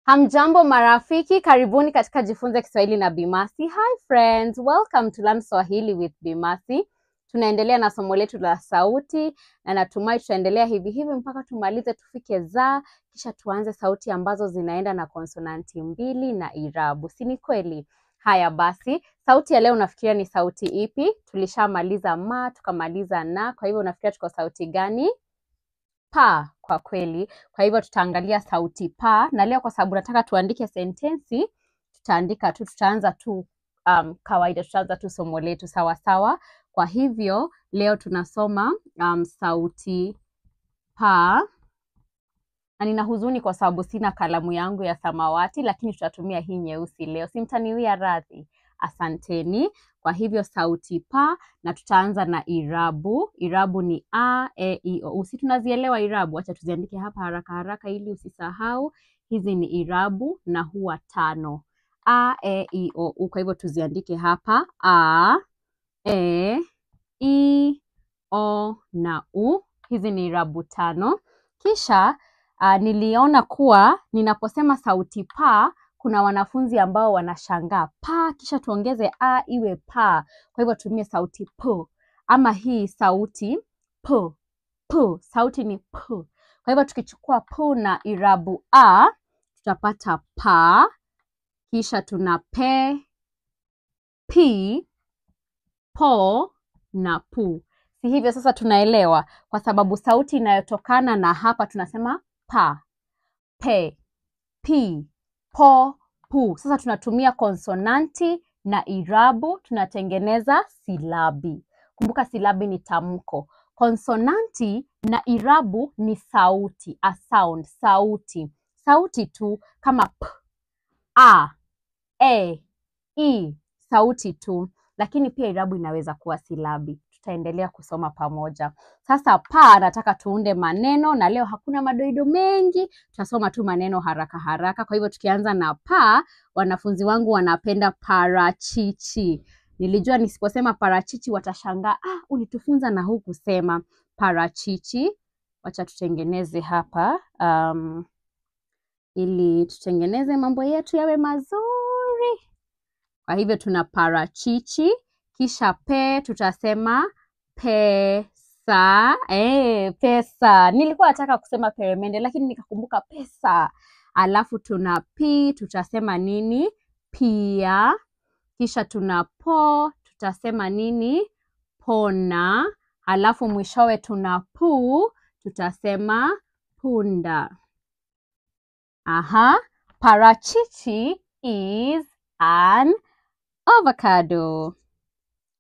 Hamjambo marafiki, karibuni katika Jifunze Kiswahili na Bi Mercy. Hi friends, welcome to Learn Swahili with Bi Mercy. Tunaendelea na somo letu la sauti na natumai tutaendelea hivi mpaka tumalize tufike za, kisha tuanze sauti ambazo zinaenda na konsonanti mbili na irabu. Si ni kweli? Haya basi, sauti ya leo unafikiria ni sauti ipi? Tulishamaliza ma, tukamaliza na, kwa hivyo unafikiria tuko sauti gani? Pa, kwa kweli. Kwa hivyo tutaangalia sauti pa, na leo kwa sababu nataka tuandike sentensi, tutaanza tu kawaida, tutaanza tu somo letu sawa sawa. Kwa hivyo leo tunasoma sauti pa, na nina huzuni kwa sababu sina kalamu yangu ya samawati, lakini tutatumia hii nyeusi leo. Simtaniwia radhi. Asanteni. Kwa hivyo sauti pa, na tutaanza na irabu. Irabu ni a, e, i, o. Usi tunazielewa irabu, acha tuziandike hapa haraka haraka ili usisahau. Hizi ni irabu na huwa 5. A, e, i, o, u. Kwa hivyo tuziandike hapa a, e, i, o na u. Hizi ni irabu 5. Kisha niliona kuwa ninaposema sauti pa, kuna wanafunzi ambao wanashangaa pa kisha tuongeze a iwe pa. Kwa hivyo tumie sauti p, ama hii sauti p, p, sauti ni p. Kwa hivyo tukichukua p na irabu a tutapata pa, kisha tuna pe, pi, po na pu. Si hivyo sasa tunaelewa? Kwa sababu sauti inayotokana na hapa tunasema pa, pe, pi, po, pu. Sasa tunatumia konsonanti na irabu, tunatengeneza silabi. Kumbuka silabi ni tamko. Konsonanti na irabu ni sauti, a sound, sauti. Sauti tu kama p, a, e, i, sauti tu. Lakini pia irabu inaweza kuwa silabi. Tutaendelea kusoma pamoja. Sasa pa nataka tuunde maneno, na leo hakuna madoido mengi, tutasoma tu maneno haraka haraka. Kwa hivyo tukianza na pa, wanafunzi wangu wanapenda parachichi. Nilijua nisiposema parachichi watashangaa, ulitufunza na hukusema parachichi. Wacha tutengeneze hapa ili tutengeneze mambo yetu yawe mazuri. Kwa hivyo tuna parachichi, kisha pe tutasema pesa. Pesa. Nilikuwa nataka kusema peremende lakini nikakumbuka pesa. Alafu tuna pi, tutasema nini? Pia. Kisha tuna po, tutasema nini? Pona. Alafu mwishowe tuna pu, tutasema punda. Parachichi is an avocado.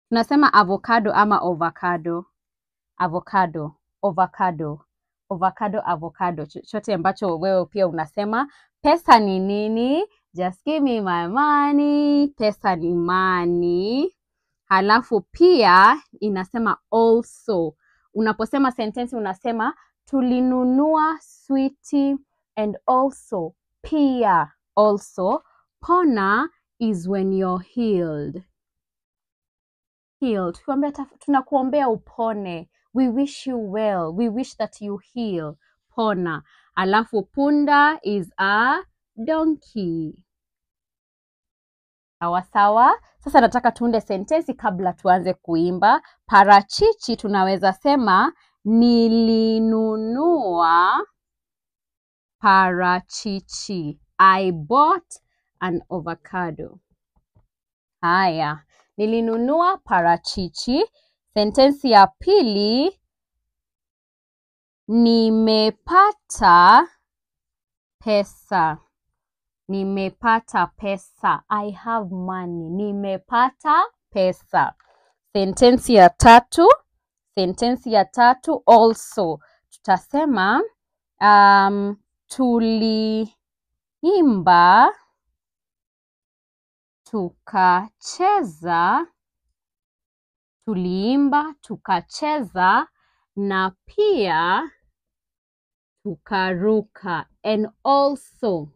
Tunasema avocado ama avocado. Avocado, avocado, avocado, avocado. Chochote ambacho wewe pia unasema. Pesa ni nini? Just give me my money. Pesa ni money. Halafu pia inasema also. Unaposema sentensi unasema tulinunua sweetie and also. Pia, also. Pona is when you're healed. Healed. Tunakuombea upone. We wish you well. We wish that you heal. Pona. Alafu punda is a donkey. Sawa sawa. Sasa nataka tuunde sentensi kabla tuanze kuimba. Parachichi tunaweza sema nilinunua parachichi. I bought an avocado. Haya, nilinunua parachichi. Sentensi ya pili, nimepata pesa. Nimepata pesa. I have money. Nimepata pesa. Sentensi ya tatu, also. Tutasema tuliimba, tukacheza. Tuliimba, tukacheza na pia tukaruka. And also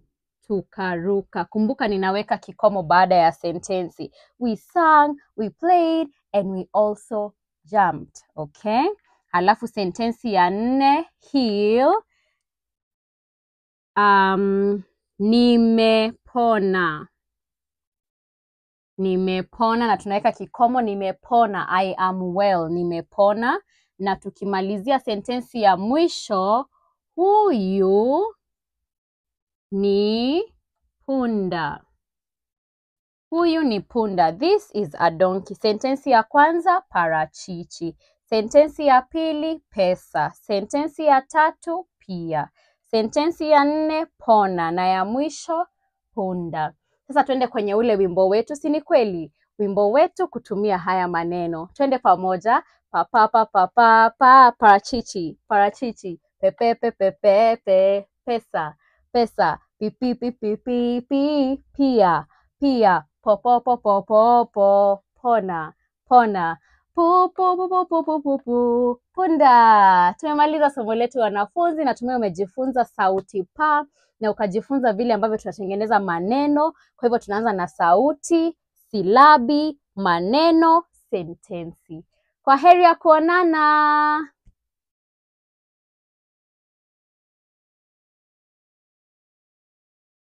tukaruka. Kumbuka ninaweka kikomo baada ya sentensi. We sang, we played, and we also jumped. Okay? Halafu sentensi ya 4, heal. Nimepona. Nimepona na tunaweka kikomo nimepona. I am well. Nimepona. Na tukimalizia sentensi ya mwisho, huyu ni punda. Huyu ni punda. This is a donkey. Sentensi ya kwanza, parachichi. Sentensi ya pili, pesa. Sentensi ya tatu, pia. Sentensi ya nne, pona. Na ya mwisho, punda. Sasa twende kwenye ule wimbo wetu, si ni kweli? Wimbo wetu kutumia haya maneno. Twende pamoja. Parachichi, parachichi. Pepe, pepe, pesa, pesa. Pipi, pipi, pipi, pia, pia. Po, pona, pona. Pu, punda. Tumemaliza somo letu wanafunzi, na umejifunza sauti pa na ukajifunza vile ambavyo tunatengeneza maneno. Kwa hivyo tunaanza na sauti, silabi, maneno, sentensi. Kwa heri ya kuonana.